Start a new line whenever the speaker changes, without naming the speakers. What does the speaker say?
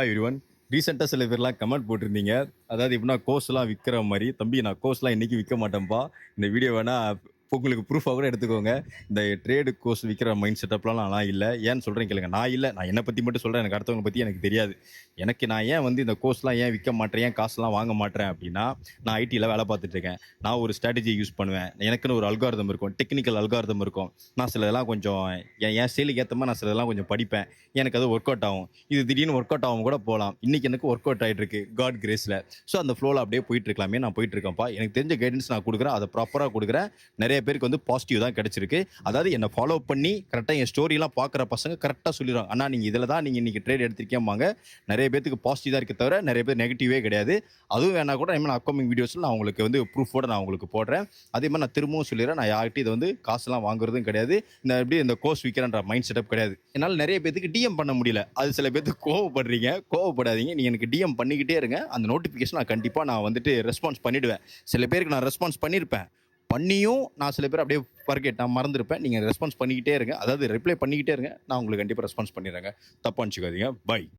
Hi everyone. ரீசென்ட்டா சில பேர்லாம் கமெண்ட் போட்டிருந்தீங்க. அதாவது எப்படின்னா கோர்ஸ்லாம் விக்கிற மாரி. "தம்பி நான் கோர்ஸ்லாம் என்னைக்கும் விக்க மாட்டேன்ப்பா. இந்த வீடியோ வேணா உங்களுக்கு ப்ரூஃபா கூட எடுத்துக்கோங்க. இந்த ட்ரேடு கோர்ஸ் விக்கிற மைண்ட் செட்டப்லாம் நான்லாம் இல்ல." ஏன்னு சொல்றேன் கேளுங்க. நான் இல்ல. நான் என்ன பத்தி மட்டும் சொல்றேன். எனக்கு அடுத்தவங்கள பத்தி எனக்கு தெரியாது. நான் ஏன் வந்து இந்த கோர்ஸ்லாம் ஏன் விக்க மாட்றேன், ஏன் காசுலாம் வாங்க மாட்றேன் அப்படின்னா, நான் ஐடில வேலை பார்த்துட்டு இருக்கேன். நான் ஒரு ஸ்ட்ராட்டஜி யூஸ் பண்ணுவேன். எனக்குன்னு ஒரு அல்காரிதம் இருக்கும். டெக்னிக்கல் அல்காரிதம் இருக்கும். நான் சிலதெல்லாம் கொஞ்சம் என் சேலுக்கு ஏத்த மாரி நான் சிலதெல்லாம் கொஞ்சம் படிப்பேன். எனக்கு அது ஒர்க் அவுட் ஆகும். இது திடீர்னு ஒர்க் அவுட் ஆகாம கூட போலாம். இன்னைக்கு எனக்கு ஒர்க் அவுட் ஆயிட்டு இருக்கு. காட் கிரேஸ்ல. ஸோ அந்த ஃப்ளோல அப்படியே போயிட்டு இருக்கலாமே நான் போயிட்டு இருக்கேன்ப்பா. எனக்கு தெரிஞ்ச கைடன்ஸ் நான் குடுக்குறேன். அத ப்ராப்பரா குடுக்குறேன். நெறைய பேருக்கு வந்து பாசிட்டிவ் தான் கிடைச்சிருக்கு. அதாவது என்ன ஃபாலோ பண்ணி கரெக்ட்டா என் ஸ்டோரிலாம் பார்க்குற பசங்க கரெக்ட்டா சொல்லிருவாங்க. அண்ணா நீங்க இதுல தான் நீங்க இன்னைக்கு ட்ரேட் எடுத்திருக்கேன்பாங்க. நெறைய பேத்துக்கு பாசிட்டிவ் தான் இருக்கே தவிர, நெறைய பேர் நெகட்டிவே கிடையாது. அதுவும் வேணா கூட இனிமே நான் அப்கமிங் வீடியோஸ்ல நான் உங்களுக்கு வந்து ப்ரூஃபோட நான் உங்களுக்கு போடுறேன். அதே மாரி நான் திரும்பவும் சொல்லிர்றேன். நான் யார்கிட்டயும் இத வந்து காசுலாம் வாங்குறதும் கிடையாது. இந்த கோர்ஸ் விக்கிறேன்ற மைண்ட் செட்டப் கிடையாது. என்னால நெறைய பேத்துக்கு டிஎம் பண்ண முடியல. அது சில பேத்துக்கு கோவப்படுறீங்க. கோவப்படாதீங்க. நீங்க எனக்கு டிஎம் பண்ணிக்கிட்டே இருங்க. அந்த நோட்டிஃபிகேஷன் நான் கண்டிப்பா வந்துட்டு ரெஸ்பான்ஸ் பண்ணிடுவேன். சில பேருக்கு நான் ரெஸ்பான்ஸ் பண்ணியிருப்பேன். பண்ணியும் நான் சில பேர் அப்படியே நான் மறந்திருப்பேன். நீங்க ரெஸ்பான்ஸ் பண்ணிக்கிட்டே இருங்க. அதாவது ரிப்ளை பண்ணிக்கிட்டே இருங்க. நான் உங்களுக்கு கண்டிப்பா ரெஸ்பான்ஸ் பண்ணிடுறேங்க. தப்பா நெனச்சுக்காதீங்க. பை.